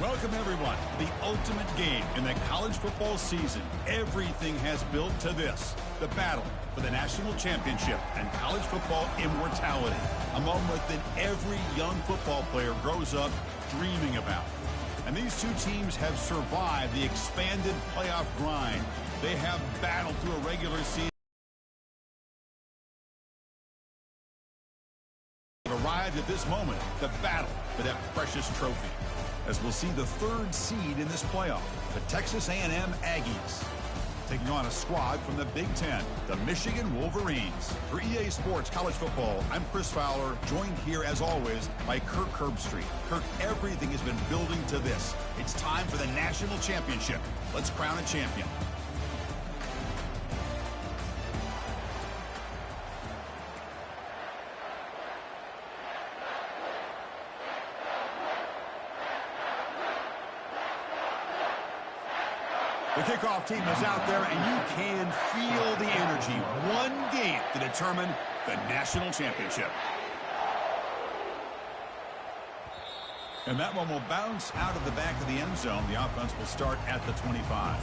Welcome, everyone, to the ultimate game in the college football season. Everything has built to this, the battle for the national championship and college football immortality, a moment that every young football player grows up dreaming about. And these two teams have survived the expanded playoff grind. They have battled through a regular season. Arrived at this moment, the battle for that precious trophy, as we'll see the third seed in this playoff, the Texas A&M Aggies, taking on a squad from the Big Ten, the Michigan Wolverines. For EA Sports College Football, I'm Chris Fowler, joined here as always by Kirk Herbstreit. Kirk, everything has been building to this. It's time for the national championship. Let's crown a champion. The kickoff team is out there, and you can feel the energy. One game to determine the national championship. And that one will bounce out of the back of the end zone. The offense will start at the 25.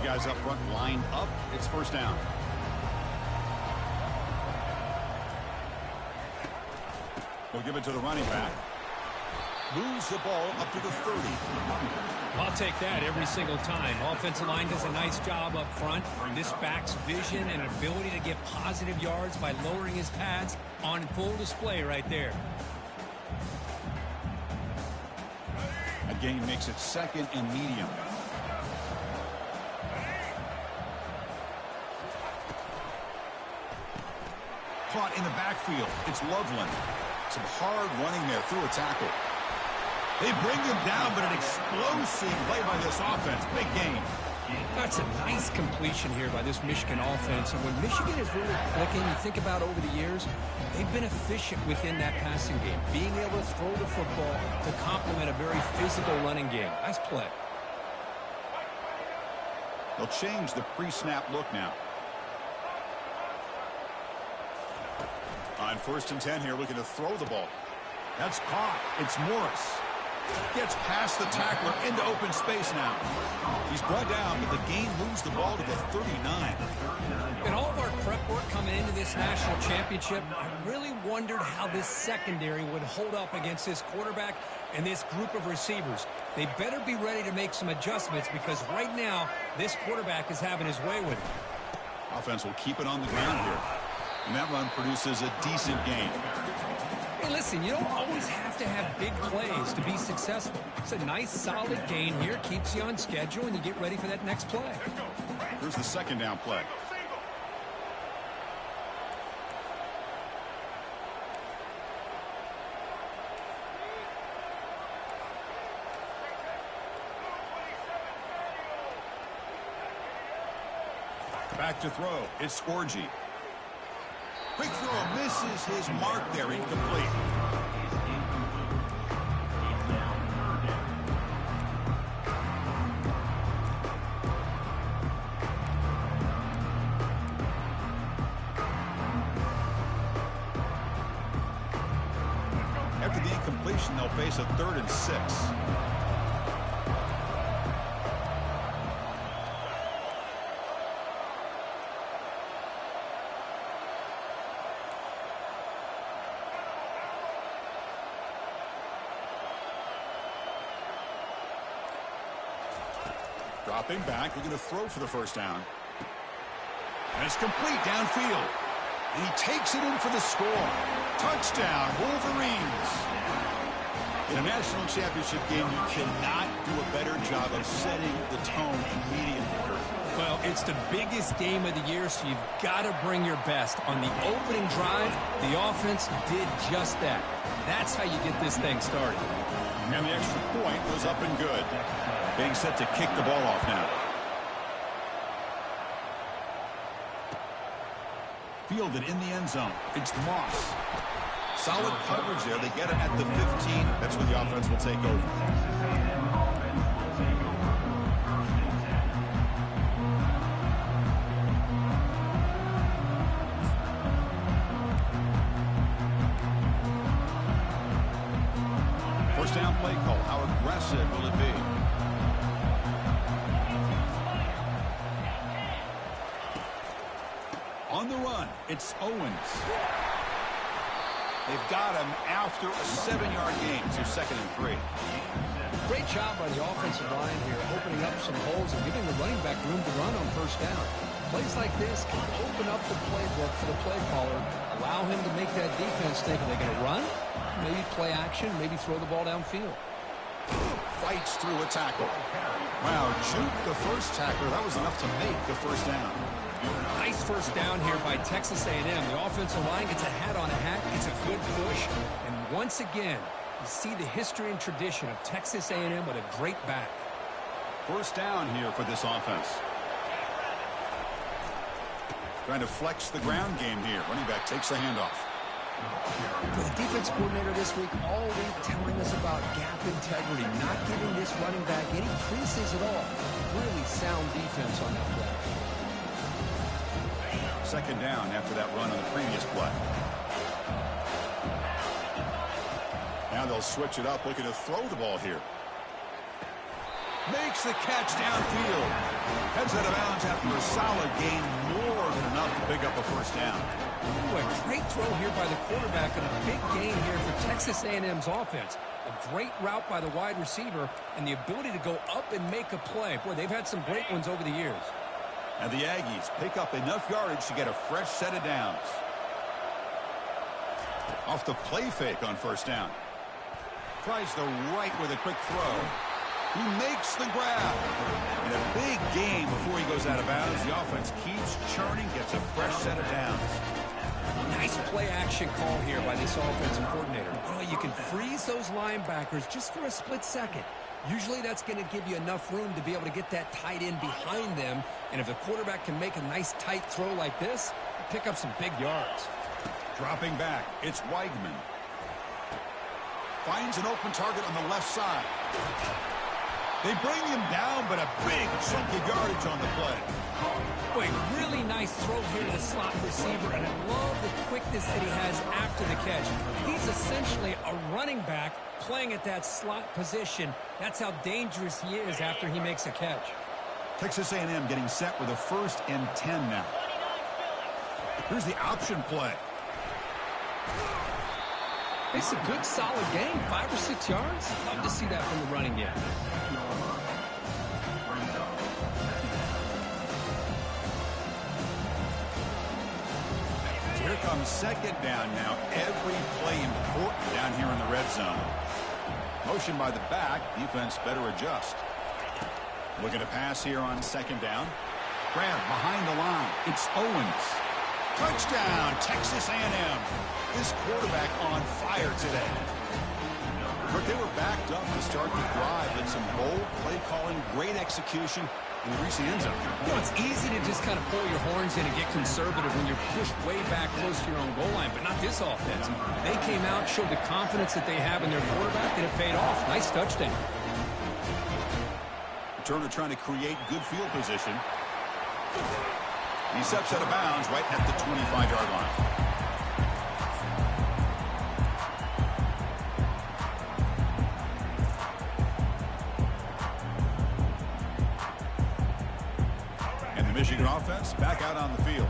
Guys up front lined up. It's first down. We'll give it to the running back. Moves the ball up to the 30. I'll take that every single time. Offensive line does a nice job up front. This back's vision and ability to get positive yards by lowering his pads on full display right there. A gain makes it second and medium. Caught in the backfield. It's Loveland. Some hard running there through a tackle. They bring him down, but an explosive play by this offense. Big gain. That's a nice completion here by this Michigan offense. And when Michigan is really clicking, you think about over the years, they've been efficient within that passing game, being able to throw the football to complement a very physical running game. Nice play. They'll change the pre-snap look now. On 1st and 10 here, looking to throw the ball. That's caught. It's Morris. Gets past the tackler into open space now. He's brought down, but the gain moves the ball to the 39. In all of our prep work coming into this national championship, I really wondered how this secondary would hold up against this quarterback and this group of receivers. They better be ready to make some adjustments because right now, this quarterback is having his way with it. Offense will keep it on the ground here. And that run produces a decent gain. Hey, listen, you don't always have to have big plays to be successful. It's a nice, solid gain here. Keeps you on schedule, and you get ready for that next play. Here's the second down play. Back to throw. It's Orgy. Quick throw, misses his mark there, incomplete. After the incompletion, they'll face a 3rd and 6. Dropping back, we're going to throw for the first down. And it's complete downfield. And he takes it in for the score. Touchdown, Wolverines. In a national championship game, you cannot do a better job of setting the tone immediately. Well, it's the biggest game of the year, so you've got to bring your best. On the opening drive, the offense did just that. That's how you get this thing started. And the extra point was up and good. Being set to kick the ball off now. Fielded in the end zone. It's Moss. Solid coverage there. They get it at the 15. That's where the offense will take over. impressive will it be? On the run, it's Owens. They've got him after a 7-yard gain, so 2nd and 3. Great job by the offensive line here, opening up some holes and giving the running back room to run on 1st down. Plays like this can open up the playbook for the play caller, allow him to make that defense think, are they going to run? Maybe play action, maybe throw the ball downfield. Fights through a tackle. Wow, juke the first tackler. That was enough to make the 1st down. Nice 1st down here by Texas A&M. The offensive line gets a hat on a hat, gets a good push, and once again, you see the history and tradition of Texas A&M with a great back. 1st down here for this offense. Trying to flex the ground game here. Running back takes the handoff. For the defense coordinator this week, all week telling us about gap integrity, not giving this running back any creases at all. Really sound defense on that play. 2nd down after that run on the previous play. Now they'll switch it up, looking to throw the ball here. Makes the catch downfield. Heads out of bounds after a solid gain, more than enough to pick up a 1st down. Ooh, a great throw here by the quarterback and a big gain here for Texas A&M's offense. A great route by the wide receiver and the ability to go up and make a play. Boy, they've had some great ones over the years. And the Aggies pick up enough yardage to get a fresh set of downs. Off the play fake on 1st down. Tries the right with a quick throw. He makes the grab. And a big gain before he goes out of bounds. The offense keeps churning, gets a fresh set of downs. Nice play action call here by this offensive coordinator. Oh, you can freeze those linebackers just for a split second. Usually that's going to give you enough room to be able to get that tight end behind them. And if the quarterback can make a nice tight throw like this, pick up some big yards. Dropping back, it's Weigman. Finds an open target on the left side. They bring him down, but a big chunk of yardage on the play. Boy, really nice throw here to the slot receiver, and I love the quickness that he has after the catch. He's essentially a running back playing at that slot position. That's how dangerous he is after he makes a catch. Texas A&M getting set with a 1st and 10 now. Here's the option play. It's a good, solid game, 5 or 6 yards. Love to see that from the running game. Here comes 2nd down now. Every play important down here in the red zone. Motion by the back. Defense better adjust. Looking to pass here on 2nd down. Grab behind the line. It's Owens. Touchdown, Texas A&M. This quarterback on fire today. But they were backed up to start the drive, but some bold play calling, great execution, and they reach the end zone. You know, it's easy to just kind of pull your horns in and get conservative when you're pushed way back close to your own goal line, but not this offense. They came out, showed the confidence that they have in their quarterback, and it paid off. Nice touchdown. Turner trying to create good field position. He steps out of bounds right at the 25-yard line. And the Michigan offense back out on the field.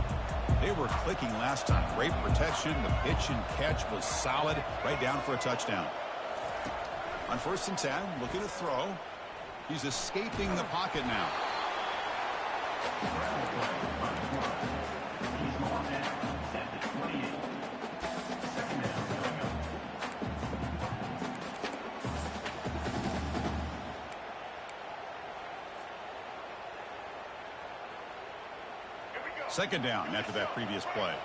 They were clicking last time. Great protection. The pitch and catch was solid. Right down for a touchdown. On 1st and 10, looking to throw. He's escaping the pocket now. Second down after that previous play.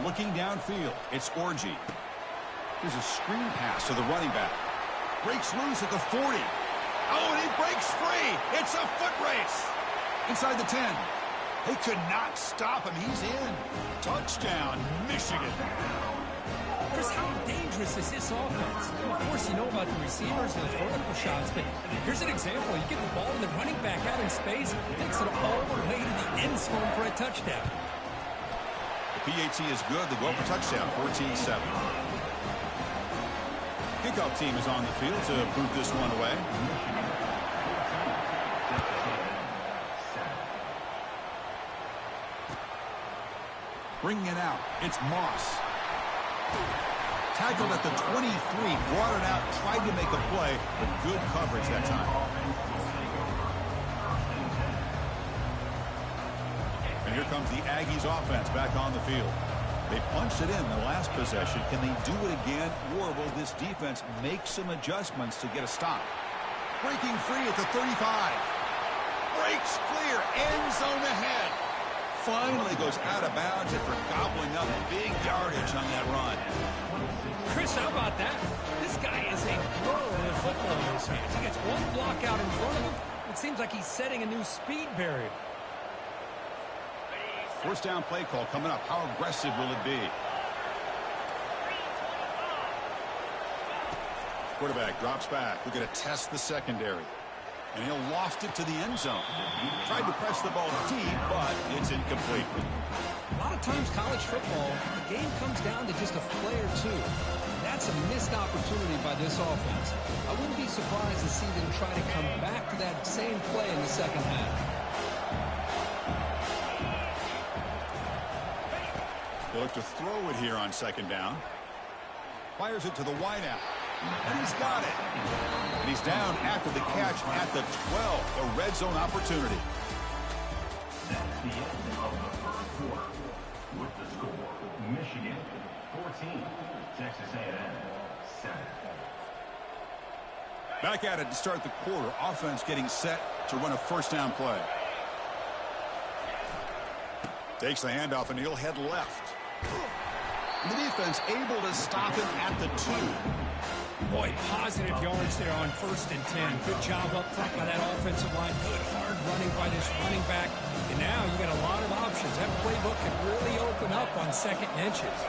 Looking downfield, it's Orji. Here's a screen pass to the running back. Breaks loose at the 40. Oh, and he breaks free. It's a foot race. Inside the 10. They could not stop him. He's in. Touchdown, Michigan. Chris, how dangerous is this offense? Of course, you know about the receivers and the vertical shots, but here's an example. You get the ball and the running back out in space, takes it all the way to the end zone for a touchdown. PAT is good. They go up a touchdown, 14-7. Kickoff team is on the field to boot this one away. Bringing it out, it's Moss. Tackled at the 23, brought it out, tried to make a play, but good coverage that time. And here comes the Aggies offense back on the field. They punched it in the last possession. Can they do it again, or will this defense make some adjustments to get a stop? Breaking free at the 35. Breaks clear, end zone ahead. Finally goes out of bounds after gobbling up big yardage on that run. Chris, how about that? This guy is a whirl of football in his hands. He gets one block out in front of him. It seems like he's setting a new speed barrier. First down play call coming up. How aggressive will it be? Quarterback drops back. We're going to test the secondary. And he'll loft it to the end zone. Tried to press the ball deep, but it's incomplete. A lot of times college football, the game comes down to just a play or two. And that's a missed opportunity by this offense. I wouldn't be surprised to see them try to come back to that same play in the second half. They look to throw it here on second down. Fires it to the wideout. And he's got it. And he's down after the catch at the 12. A red zone opportunity. That's the end of the first quarter. With the score, Michigan 14, Texas A&M 7. Back at it to start the quarter. Offense getting set to run a first down play. Takes the handoff and he'll head left. And the defense able to stop him at the 2. Boy, positive yards there on 1st and 10. Good job up front by that offensive line. Good hard running by this running back. And now you got a lot of options. That playbook can really open up on 2nd and inches.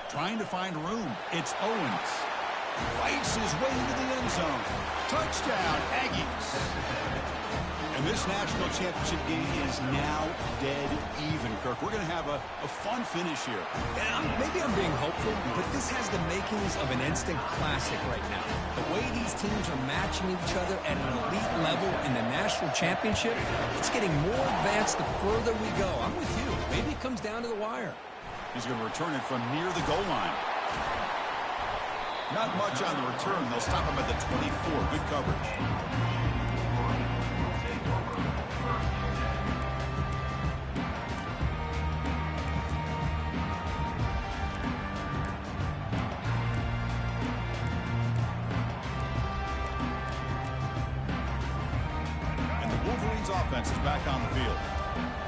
Trying to find room. It's Owens. Fights his way into the end zone. Touchdown, Aggies. And this national championship game is now dead even, Kirk. We're going to have a fun finish here. And maybe I'm being hopeful, but this has the makings of an instant classic right now. The way these teams are matching each other at an elite level in the national championship, it's getting more advanced the further we go. I'm with you. Maybe it comes down to the wire. He's going to return it from near the goal line. Not much on the return. They'll stop him at the 24. Good coverage. Offense is back on the field.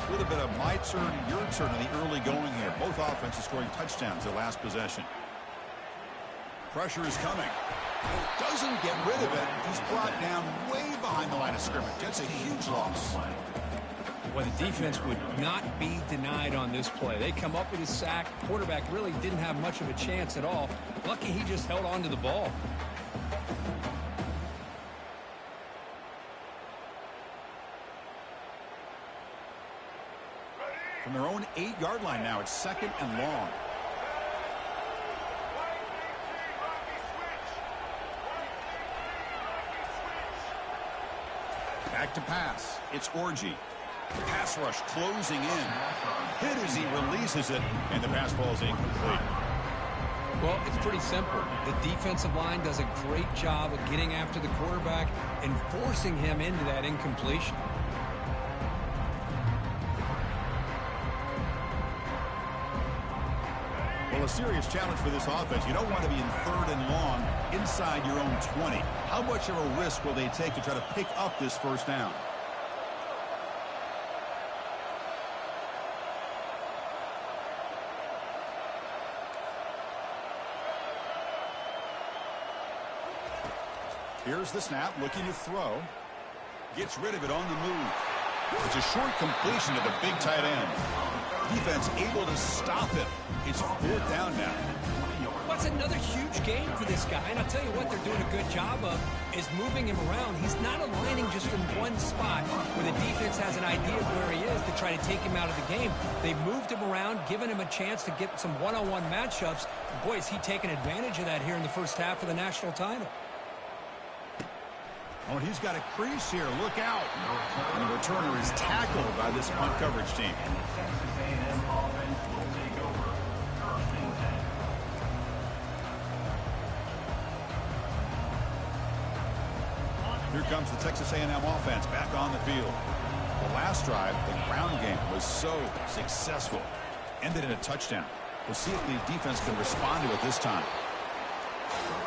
A little bit of my turn, your turn in the early going here. Both offenses scoring touchdowns their last possession. Pressure is coming. Doesn't get rid of it. He's brought down way behind the line of scrimmage. That's a huge loss. Well, the defense would not be denied on this play. They come up with a sack. Quarterback really didn't have much of a chance at all. Lucky he just held on to the ball. From their own 8-yard line now, it's 2nd and long. Back to pass. It's Orji. Pass rush closing in. Hit as he releases it, and the pass ball is incomplete. Well, it's pretty simple. The defensive line does a great job of getting after the quarterback and forcing him into that incompletion. Well, a serious challenge for this offense. You don't want to be in 3rd and long inside your own 20. How much of a risk will they take to try to pick up this first down? Here's the snap, looking to throw. Gets rid of it on the move. It's a short completion to the big tight end. Defense able to stop him. It's 4th down now. Well, it's another huge game for this guy, and I'll tell you what they're doing a good job of is moving him around. He's not aligning just in one spot where the defense has an idea of where he is to try to take him out of the game. They've moved him around, given him a chance to get some one-on-one matchups. Boy, is he taking advantage of that here in the first half of the national title. Oh, he's got a crease here. Look out. And the returner is tackled by this punt coverage team. And the Texas A&M offense will take over first and 10. Here comes the Texas A&M offense back on the field. The last drive, the ground game, was so successful. Ended in a touchdown. We'll see if the defense can respond to it this time.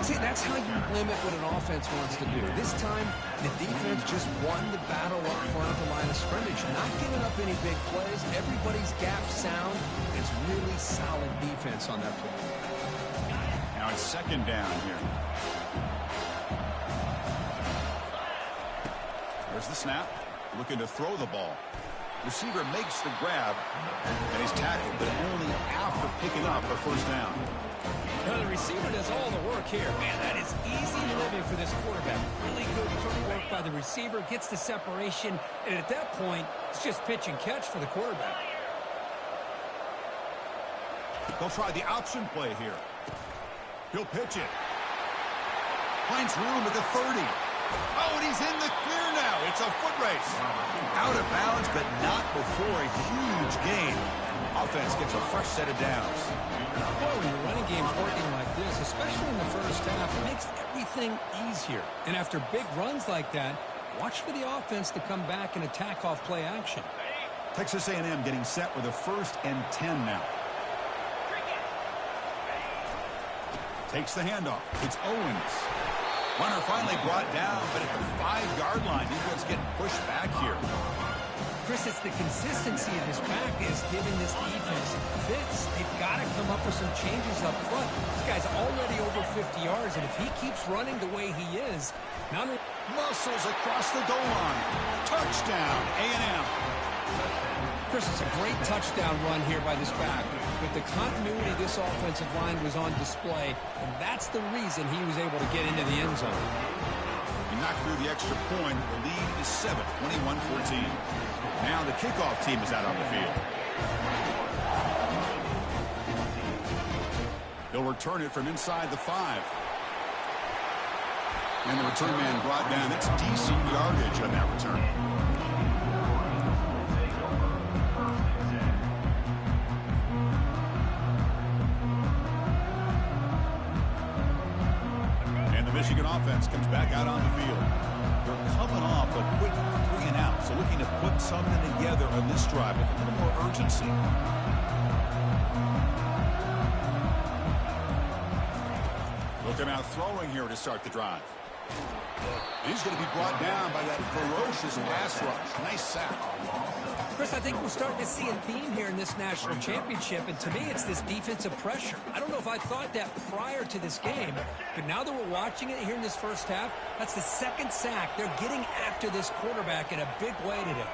See, that's how you limit what an offense wants to do. This time, the defense just won the battle up front of the line of scrimmage, not giving up any big plays. Everybody's gap sound. It's really solid defense on that play. Now it's second down here. There's the snap. Looking to throw the ball. Receiver makes the grab, and he's tackled, but only after picking up a first down. Now, the receiver does all the work here. Man, that is easy living for this quarterback. Really good footwork by the receiver, gets the separation, and at that point, it's just pitch and catch for the quarterback. They'll try the option play here. He'll pitch it. Finds room at the 30. Oh, and he's in the clear now. It's a foot race. Out of bounds, but not before a huge gain. Offense gets a fresh set of downs. Boy, when your running game's working like this, especially in the first half, it makes everything easier. And after big runs like that, watch for the offense to come back and attack off play action. Texas A&M getting set with a 1st and 10 now. Takes the handoff. It's Owens. Runner finally brought down, but at the 5-yard line, defense getting pushed back here. Chris, it's the consistency of his back is giving this defense fits. They've got to come up with some changes up front. This guy's already over 50 yards, and if he keeps running the way he is, not only Muscles across the goal line. Touchdown, A&M. Chris, it's a great touchdown run here by this back. But the continuity of this offensive line was on display, and that's the reason he was able to get into the end zone. He knocked through the extra point. The lead is 7, 21-14. Now the kickoff team is out on the field. They'll return it from inside the 5. And the return man brought down. That's decent yardage on that return. And the Michigan offense comes back out on the field. They're coming off a quick 3-and-out, so looking to put something together on this drive with a little more urgency. Looking out throwing here to start the drive. He's going to be brought down by that ferocious pass rush. Nice sack. Chris, I think we're starting to see a theme here in this national championship, and to me, it's this defensive pressure. I don't know if I thought that prior to this game, but now that we're watching it here in this first half, that's the second sack. They're getting after this quarterback in a big way today.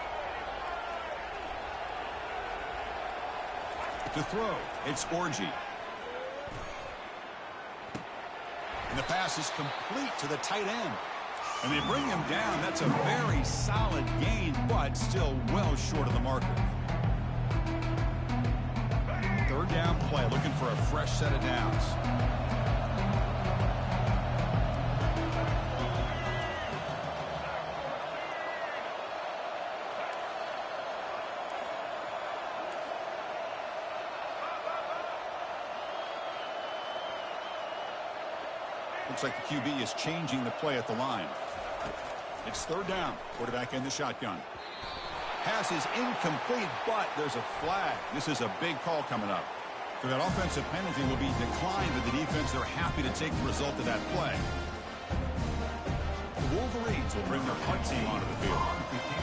To throw, it's Orji. And the pass is complete to the tight end. And they bring him down. That's a very solid gain, but still well short of the marker. 3rd down play, looking for a fresh set of downs. Looks like the QB is changing the play at the line. It's 3rd down. Quarterback in the shotgun. Pass is incomplete, but there's a flag. This is a big call coming up. So that offensive penalty will be declined to the defense. They're happy to take the result of that play. The Wolverines will bring their punt team onto the field.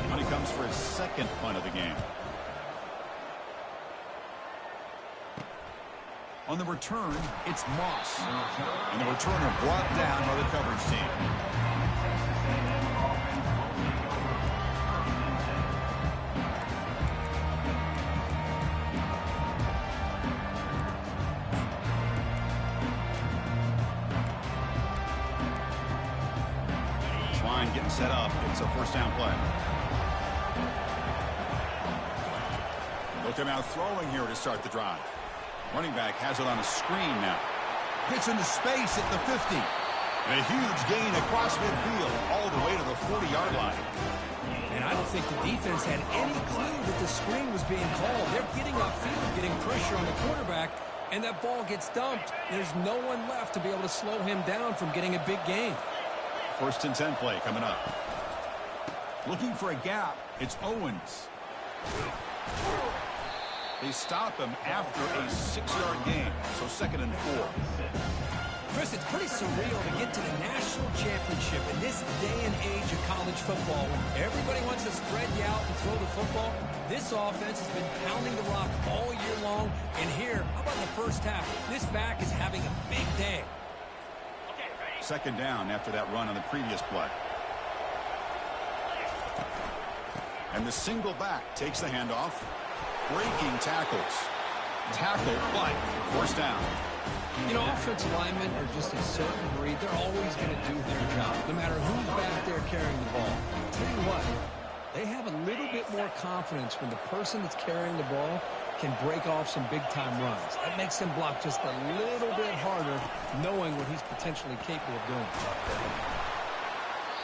Money comes for his 2nd punt of the game. On the return, it's Moss. And the returner brought down by the coverage team. and getting set up. It's a first down play. They'll come out throwing here to start the drive. Running back has it on a screen now. Gets into space at the 50. And a huge gain across midfield all the way to the 40-yard line. And I don't think the defense had any clue that the screen was being called. They're getting upfield, getting pressure on the quarterback, and that ball gets dumped. There's no one left to be able to slow him down from getting a big gain. First and 10 play coming up. Looking for a gap. It's Owens. They stop him after a 6-yard gain, so second and 4. Chris, it's pretty surreal to get to the national championship in this day and age of college football when everybody wants to spread you out and throw the football. This offense has been pounding the rock all year long, and here, how about in the first half? This back is having a big day. Second down after that run on the previous play. And the single back takes the handoff. Breaking tackles. Tackle, but first down. You know, offensive linemen are just a certain breed. They're always going to do their job, no matter who's back there carrying the ball. I'll tell you what, they have a little bit more confidence when the person that's carrying the ball can break off some big-time runs. That makes them block just a little bit harder, knowing what he's potentially capable of doing.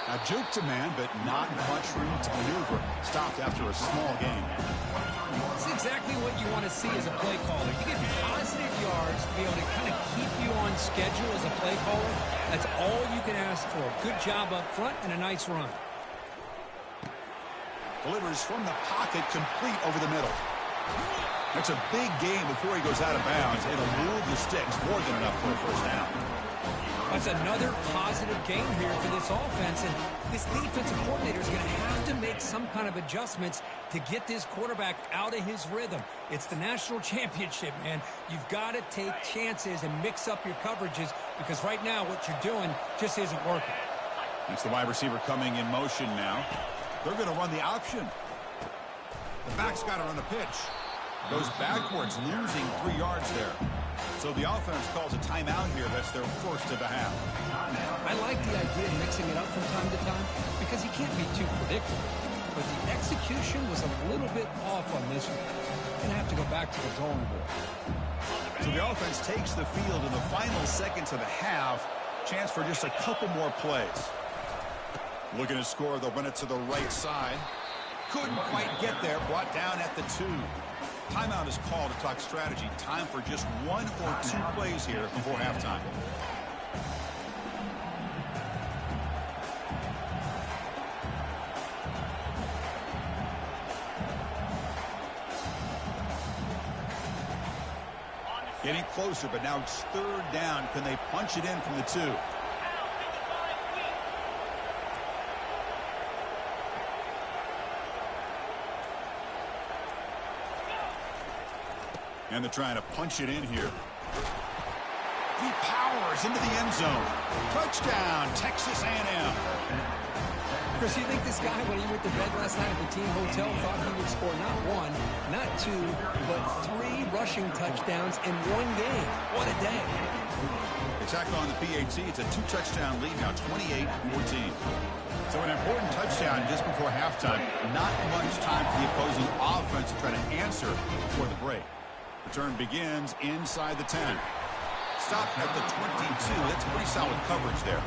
Now, juke to man, but not much room to maneuver. Stopped after a small gain. It's exactly what you want to see as a play caller. You get positive yards to be able to kind of keep you on schedule as a play caller. That's all you can ask for. Good job up front and a nice run. Delivers from the pocket, complete over the middle. That's a big gain before he goes out of bounds. It'll move the sticks, more than enough for a first down. That's another positive game here for this offense, and this defensive coordinator is going to have to make some kind of adjustments to get this quarterback out of his rhythm. It's the national championship, man. You've got to take chances and mix up your coverages because right now what you're doing just isn't working. It's the wide receiver coming in motion now. They're going to run the option. The back's got to run a pitch. Goes backwards, losing 3 yards there. So the offense calls a timeout here. That's their first of the half. I like the idea of mixing it up from time to time because you can't be too predictable. But the execution was a little bit off on this one. You're going to have to go back to the drawing board. So the offense takes the field in the final seconds of the half. Chance for just a couple more plays. Looking to score, they'll run it to the right side. Couldn't quite get there. Brought down at the 2. Timeout is called to talk strategy. Time for just 1 or 2 plays here before halftime. Getting closer, but now it's third down. Can they punch it in from the 2? And they're trying to punch it in here. He powers into the end zone. Touchdown, Texas A&M. Chris, you think this guy, when he went to bed last night at the team hotel, thought he would score not 1, not 2, but 3 rushing touchdowns in 1 game? What a day. They tack on the PAT. It's a 2-touchdown lead now, 28-14. So an important touchdown just before halftime. Not much time for the opposing offense to try to answer before the break. Return begins inside the 10. Stop at the 22. That's pretty solid coverage there.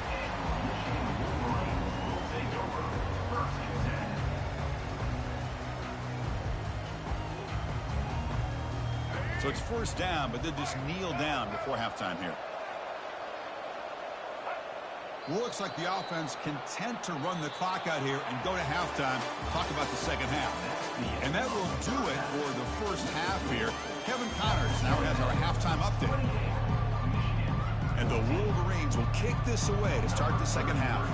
So it's first down, but they just kneel down before halftime here. Looks like the offense content to run the clock out here and go to halftime. Talk about the second half. And that will do it for the first half here. Kevin Connors now has our halftime update. And the Wolverines will kick this away to start the second half.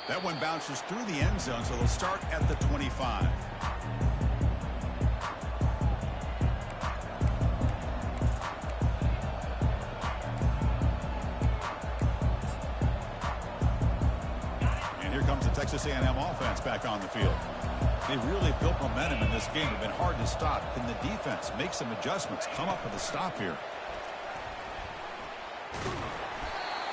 That one bounces through the end zone, so they'll start at the 25. Comes the Texas A&M offense back on the field. They really built momentum in this game. It's been hard to stop. Can the defense make some adjustments? Come up with a stop here.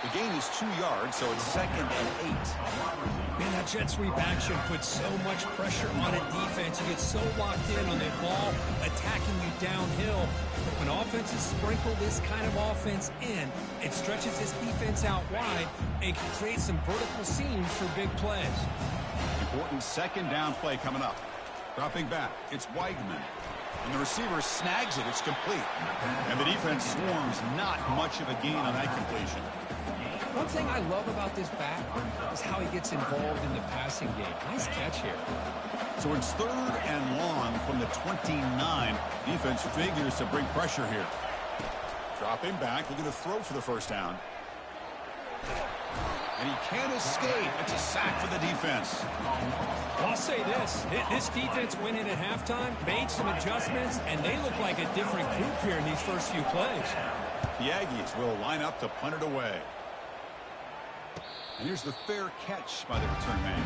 The gain is 2 yards, so it's 2nd and 8. Man, that jet sweep action puts so much pressure on a defense. You get so locked in on the ball attacking you downhill. But when offenses sprinkle this kind of offense in, it stretches this defense out wide and can create some vertical seams for big plays. Important 2nd down play coming up. Dropping back, it's Weidman. And the receiver snags it. It's complete. And the defense swarms. Not much of a gain on that completion. One thing I love about this back is how he gets involved in the passing game. Nice catch here. So it's 3rd and long from the 29. Defense figures to bring pressure here. Dropping back, looking to throw for the 1st down. And he can't escape. It's a sack for the defense. I'll say this defense went in at halftime, made some adjustments, and they look like a different group here in these first few plays. The Aggies will line up to punt it away. And here's the fair catch by the return man.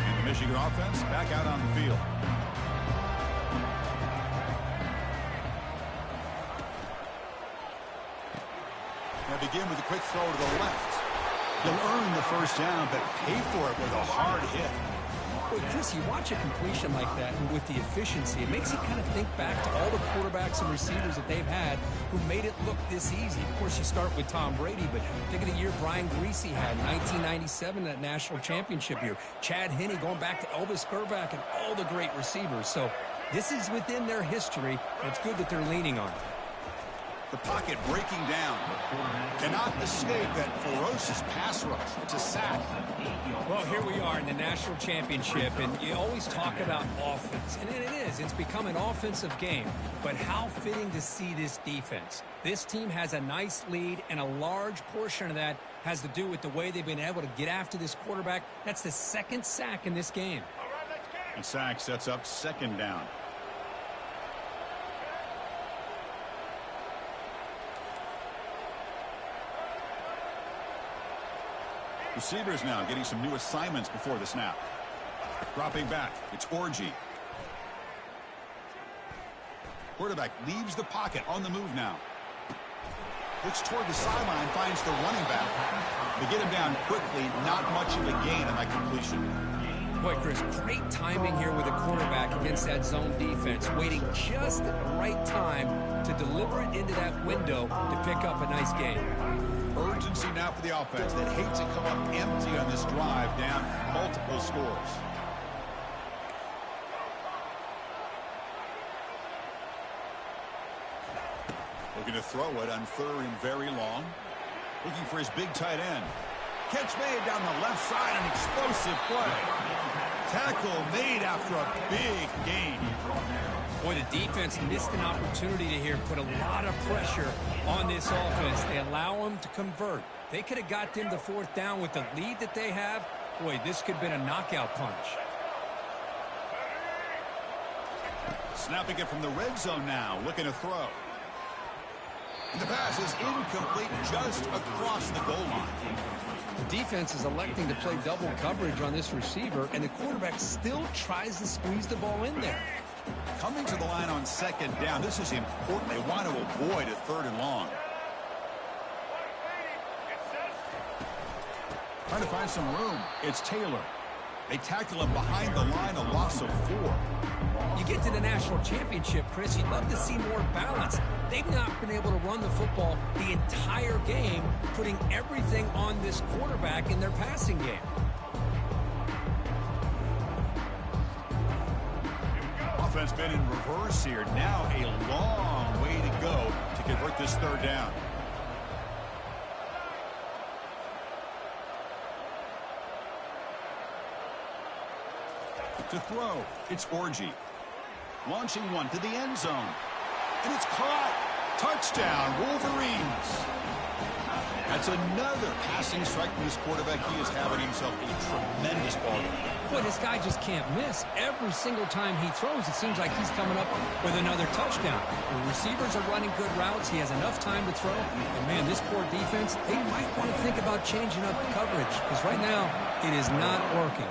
And the Michigan offense back out on the field. Now begin with a quick throw to the left. He'll earn the 1st down, but pay for it with a hard hit. Well, Chris, you watch a completion like that, and with the efficiency, it makes you kind of think back to all the quarterbacks and receivers that they've had who made it look this easy. Of course, you start with Tom Brady, but think of the year Brian Greasy had, 1997, that national championship year. Chad Henne going back to Elvis Grbac and all the great receivers. So this is within their history, and it's good that they're leaning on it. The pocket breaking down. Cannot escape that ferocious pass rush. It's a sack. Well, here we are in the national championship, and you always talk about offense. And it is. It's become an offensive game. But how fitting to see this defense. This team has a nice lead, and a large portion of that has to do with the way they've been able to get after this quarterback. That's the 2nd sack in this game. And sack sets up 2nd down. Receivers now getting some new assignments before the snap. Dropping back, it's Orji. Quarterback leaves the pocket on the move now. Looks toward the sideline, finds the running back. They get him down quickly, not much of a gain on that completion. Boy, Chris, great timing here with a quarterback against that zone defense, waiting just at the right time to deliver it into that window to pick up a nice gain. Urgency now for the offense that hates to come up empty on this drive, down multiple scores. Looking to throw it on 3rd and very long. Looking for his big tight end. Catch made down the left side, an explosive play. Tackle made after a big gain. Boy, the defense missed an opportunity to here put a lot of pressure on this offense. They allow them to convert. They could have got them the 4th down with the lead that they have. Boy, this could have been a knockout punch. Snapping it from the red zone now, looking to throw. And the pass is incomplete just across the goal line. The defense is electing to play double coverage on this receiver, and the quarterback still tries to squeeze the ball in there. Coming to the line on 2nd down, this is important. They want to avoid a 3rd and long. Trying to find some room. It's Taylor. They tackle him behind the line, a loss of 4. You get to the national championship, Chris, you'd love to see more balance. They've not been able to run the football the entire game, putting everything on this quarterback in their passing game. Offense been in reverse here. Now a long way to go to convert this 3rd down. To throw, it's Orji. Launching one to the end zone. And it's caught. Touchdown, Wolverines. That's another passing strike from this quarterback. He is having himself a tremendous ball game. Boy, this guy just can't miss. Every single time he throws, it seems like he's coming up with another touchdown. The receivers are running good routes. He has enough time to throw. And, man, this poor defense, they might want to think about changing up coverage because right now it is not working.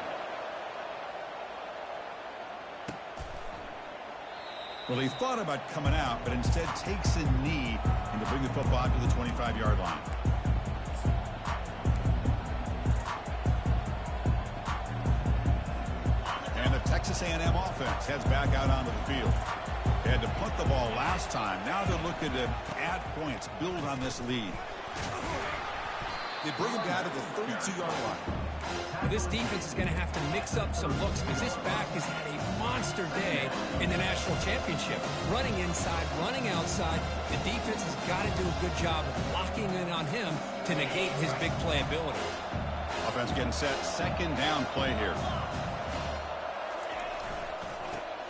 Well, he thought about coming out, but instead takes a knee and to bring the football out to the 25-yard line. And the Texas A&M offense heads back out onto the field. They had to punt the ball last time. Now they're looking to add points, build on this lead. They bring him down to the 32-yard line. Well, this defense is going to have to mix up some looks because this back has had a monster day in the national championship. Running inside, running outside. The defense has got to do a good job of locking in on him to negate his big play ability. Offense getting set. Second down play here.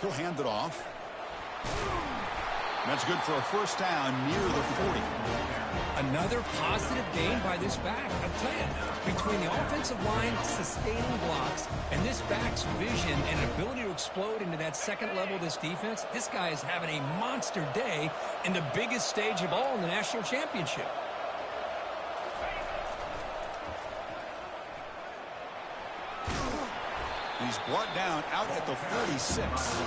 He'll hand it off. That's good for a first down near the 40. Another positive gain by this back. I'll tell you, between the offensive line sustaining blocks and this back's vision and ability to explode into that second level of this defense, this guy is having a monster day in the biggest stage of all in the national championship. He's brought down out at the 46.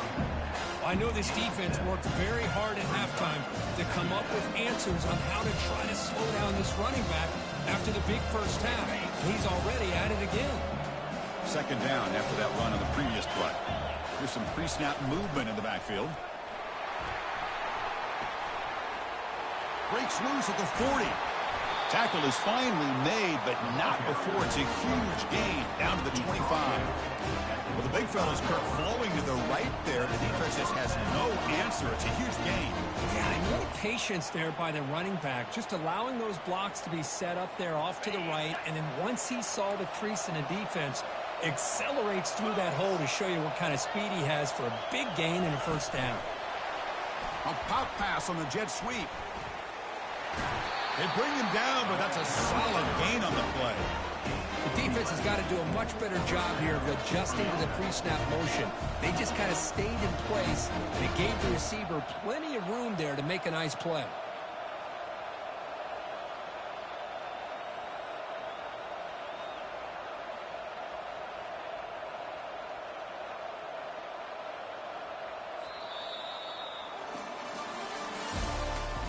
I know this defense worked very hard at halftime to come up with answers on how to try to slow down this running back after the big first half. He's already at it again. Second down after that run on the previous play. There's some pre-snap movement in the backfield. Breaks loose at the 40. Tackle is finally made, but not before it's a huge gain down to the 25. Well, the big fella's flowing to the right there. The defense just has no answer. It's a huge gain. Yeah, and what patience there by the running back, just allowing those blocks to be set up there off to the right, and then once he saw the crease in the defense, accelerates through that hole to show you what kind of speed he has for a big gain and a first down. A pop pass on the jet sweep. They bring him down, but that's a solid gain on the play. The defense has got to do a much better job here of adjusting to the pre-snap motion. They just kind of stayed in place, and it gave the receiver plenty of room there to make a nice play.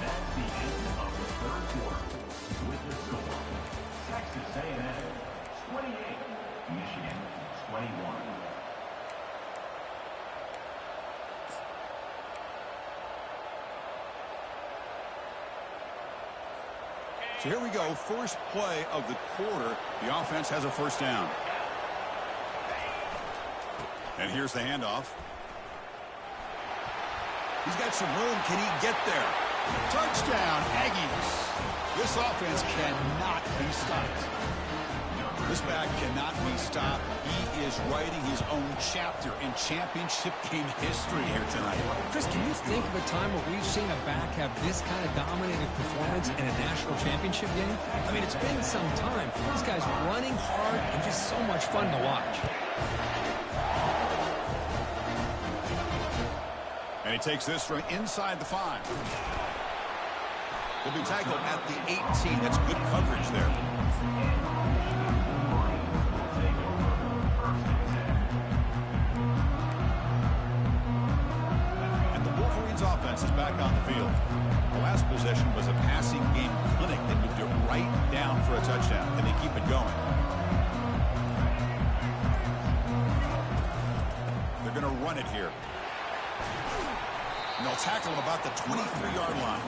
That's the end of the third quarter. With the score, Texas A&M 28, Michigan 21. So here we go. First play of the quarter. The offense has a first down. And here's the handoff. He's got some room. Can he get there? Touchdown, Aggies. This offense cannot be stopped. This back cannot be stopped. He is writing his own chapter in championship game history here tonight. Chris, can you think of a time where we've seen a back have this kind of dominating performance in a national championship game? I mean, it's been some time. This guy's running hard and just so much fun to watch. And he takes this from inside the 5. He'll be tackled at the 18. That's good coverage there. And the Wolverines offense is back on the field. The last possession was a passing game clinic. They moved it right down for a touchdown, and they keep it going. They're going to run it here. And they'll tackle him about the 23-yard line.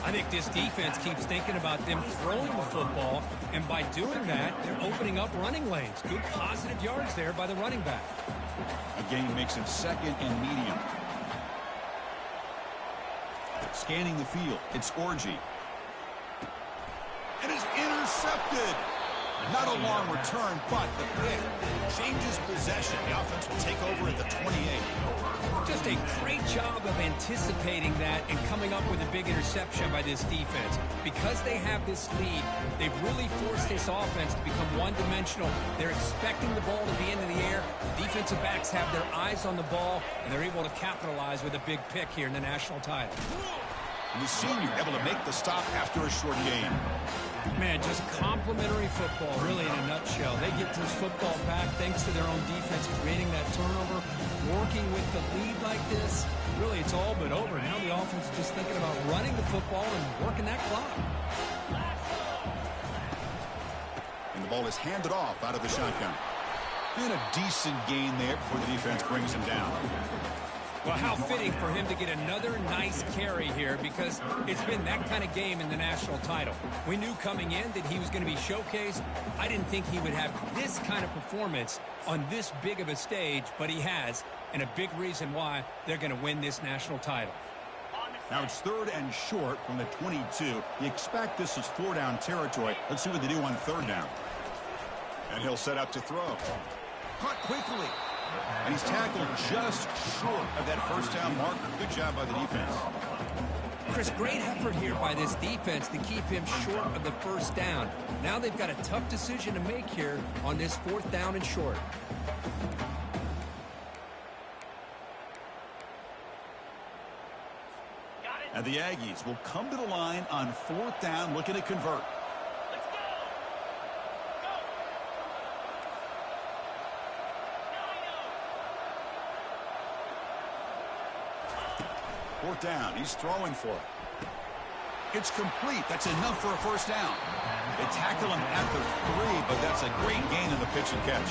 I think this defense keeps thinking about them throwing the football, and by doing that, they're opening up running lanes. Good positive yards there by the running back. A gain makes it second and medium. Scanning the field, it's Orji. And it's intercepted. Not a long return, but the pick changes possession. The offense will take over at the 28. Just a great job of anticipating that and coming up with a big interception by this defense. Because they have this lead, they've really forced this offense to become one-dimensional. They're expecting the ball to be into the air. The defensive backs have their eyes on the ball, and they're able to capitalize with a big pick here in the national title. And the senior able to make the stop after a short gain. Man, just complimentary football, really, in a nutshell. They get this football back thanks to their own defense creating that turnover, working with the lead like this. Really, it's all but over. Now the offense is just thinking about running the football and working that clock. And the ball is handed off out of the shotgun. And a decent gain there before the defense brings him down. Well, how fitting for him to get another nice carry here, because it's been that kind of game in the national title. We knew coming in that he was going to be showcased. I didn't think he would have this kind of performance on this big of a stage, but he has, and a big reason why they're going to win this national title. Now it's 3rd and short from the 22. You expect this is 4-down territory. Let's see what they do on 3rd down. And he'll set up to throw. Caught quickly. And he's tackled just short of that 1st down marker. Good job by the defense. Chris, great effort here by this defense to keep him short of the 1st down. Now they've got a tough decision to make here on this 4th down and short. And the Aggies will come to the line on 4th down, looking to convert. Fourth down. He's throwing for it. It's complete. That's enough for a 1st down. They tackle him at the 3, but that's a great gain in the pitch and catch.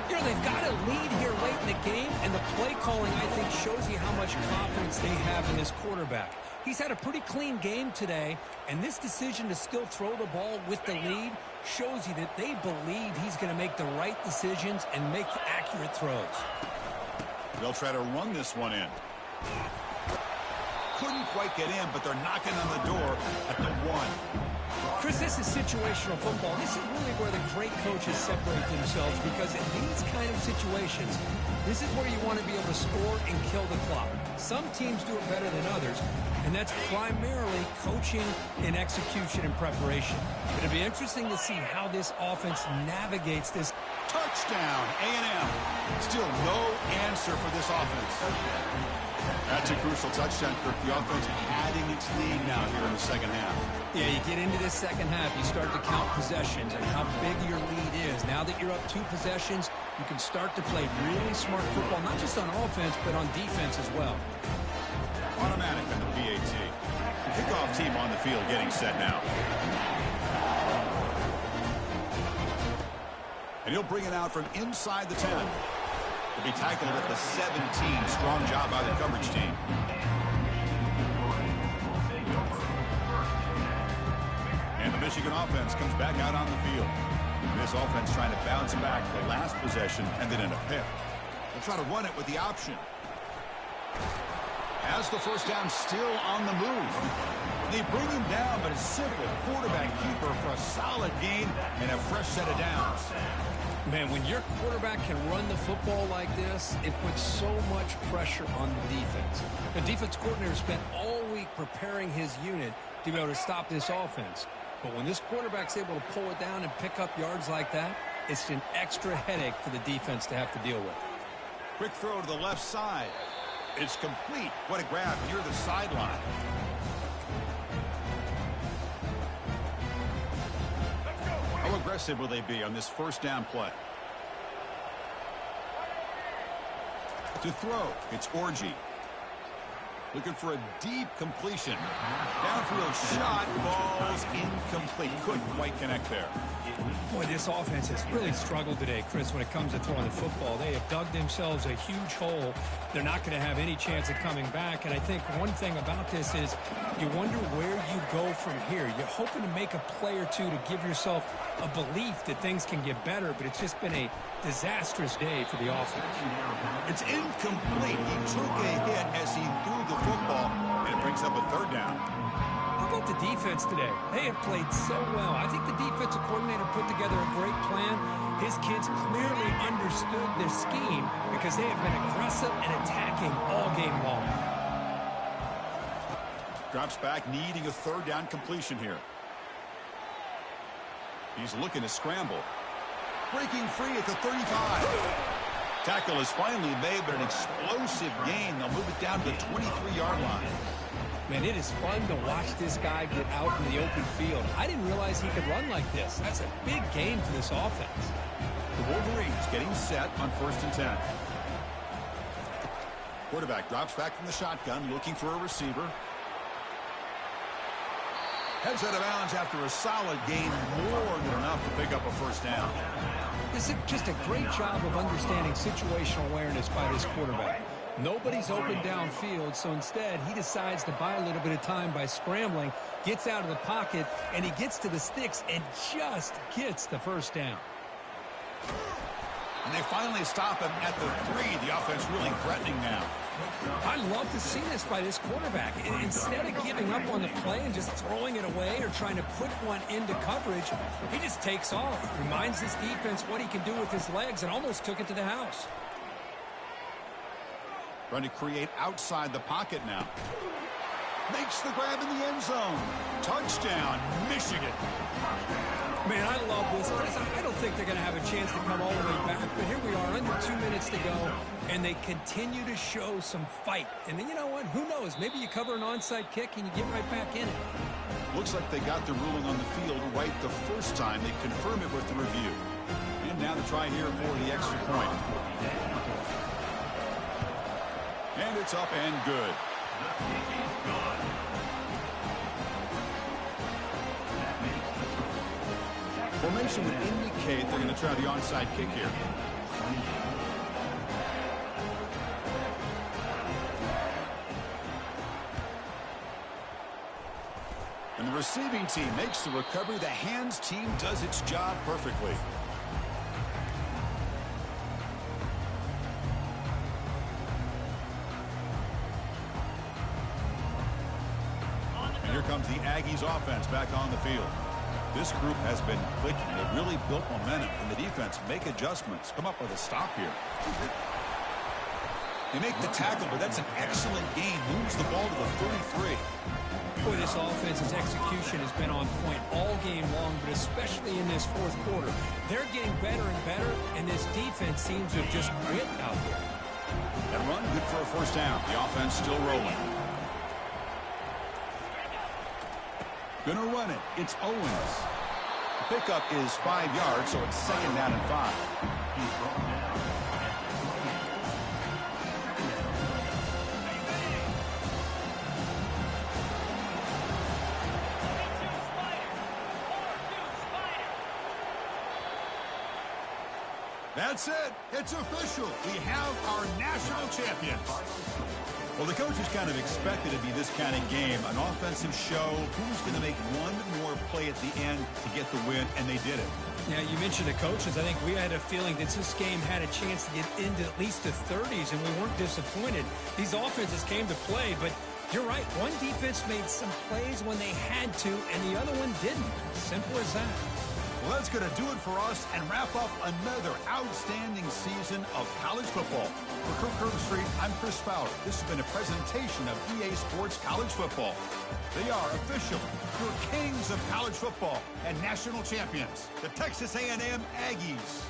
You know, they've got a lead here late in the game, and the play calling, I think, shows you how much confidence they have in this quarterback. He's had a pretty clean game today, and this decision to still throw the ball with the lead shows you that they believe he's going to make the right decisions and make accurate throws. They'll try to run this one in. Couldn't quite get in, but they're knocking on the door at the 1. Chris, this is situational football. This is really where the great coaches separate themselves, because in these kind of situations, this is where you want to be able to score and kill the clock. Some teams do it better than others, and that's primarily coaching and execution and preparation. It'll be interesting to see how this offense navigates this. Touchdown, A&M. Still no answer for this offense. That's a crucial touchdown, Kirk. The offense adding its lead now here in the 2nd half. Yeah, you get into this 2nd half, you start to count possessions and how big your lead is. Now that you're up 2 possessions, you can start to play really smart football, not just on offense, but on defense as well. Automatic on the PAT. The kickoff team on the field getting set now. And he'll bring it out from inside the 10. He'll be tackled at the 17. Strong job by the coverage team. And the Michigan offense comes back out on the field. This offense trying to bounce back the last possession and then in a pick. They'll try to run it with the option. Has the 1st down still on the move. They bring him down, but a simple quarterback keeper for a solid gain and a fresh set of downs. Man, when your quarterback can run the football like this, it puts so much pressure on the defense. The defense coordinator spent all week preparing his unit to be able to stop this offense. But when this quarterback's able to pull it down and pick up yards like that, it's an extra headache for the defense to have to deal with. Quick throw to the left side. It's complete. What a grab near the sideline. How aggressive will they be on this 1st down play? To throw, it's Orji. Looking for a deep completion. Downfield shot, ball's incomplete. Couldn't quite connect there. Boy, this offense has really struggled today, Chris, when it comes to throwing the football. They have dug themselves a huge hole. They're not going to have any chance of coming back. And I think one thing about this is you wonder where you go from here. You're hoping to make a play or two to give yourself a belief that things can get better, but it's just been a disastrous day for the offense. It's incomplete. He took a hit as he threw the football, and it brings up a 3rd down. How about the defense today? They have played so well. I think the defensive coordinator put together a great plan. His kids clearly understood their scheme because they have been aggressive and attacking all game long. Drops back, needing a third down completion here. He's looking to scramble. Breaking free at the 35. Tackle is finally made, but an explosive gain. They'll move it down to the 23-yard line. Man, it is fun to watch this guy get out in the open field. I didn't realize he could run like this. That's a big gain for this offense. The Wolverines getting set on 1st and 10. Quarterback drops back from the shotgun, looking for a receiver. Heads out of bounds after a solid gain, more than enough to pick up a first down. This is just a great job of understanding situational awareness by this quarterback. Nobody's open downfield, so instead he decides to buy a little bit of time by scrambling, gets out of the pocket, and he gets to the sticks and just gets the first down. And they finally stop him at the 3. The offense really threatening now. I love to see this by this quarterback. Instead of giving up on the play and just throwing it away or trying to put one into coverage, he just takes off. Reminds this defense what he can do with his legs and almost took it to the house. Trying to create outside the pocket now. Makes the grab in the end zone. Touchdown, Michigan. Man, I love this. I don't think they're going to have a chance to come all the way back, but here we are, under 2 minutes to go, and they continue to show some fight. And then, you know what? Who knows? Maybe you cover an onside kick and you get right back in it. Looks like they got the ruling on the field right the first time. They confirm it with the review. And now the try here for the extra point. And it's up and good. Formation would indicate they're going to try the onside kick here. And the receiving team makes the recovery. The hands team does its job perfectly. And here comes the Aggies offense back on the field. This group has been clicking. They've really built momentum, and the defense make adjustments. Come up with a stop here. They make the tackle, but that's an excellent gain. Moves the ball to the 33. Boy, this offense's execution has been on point all game long, but especially in this fourth quarter. They're getting better and better, and this defense seems to have just quit out there. That run, good for a first down. The offense still rolling. Gonna run it. It's Owens. The pickup is 5 yards, so it's 2nd down and 5. That's it. It's official. We have our national champions. Well, the coaches kind of expected it to be this kind of game, an offensive show. Who's going to make one more play at the end to get the win, and they did it. Yeah, you mentioned the coaches. I think we had a feeling that this game had a chance to get into at least the 30s, and we weren't disappointed. These offenses came to play, but you're right. One defense made some plays when they had to, and the other one didn't. Simple as that. Well, that's going to do it for us and wrap up another outstanding season of college football. For Kirk Street, I'm Chris Fowler. This has been a presentation of EA Sports College Football. They are official, your kings of college football and national champions, the Texas A&M Aggies.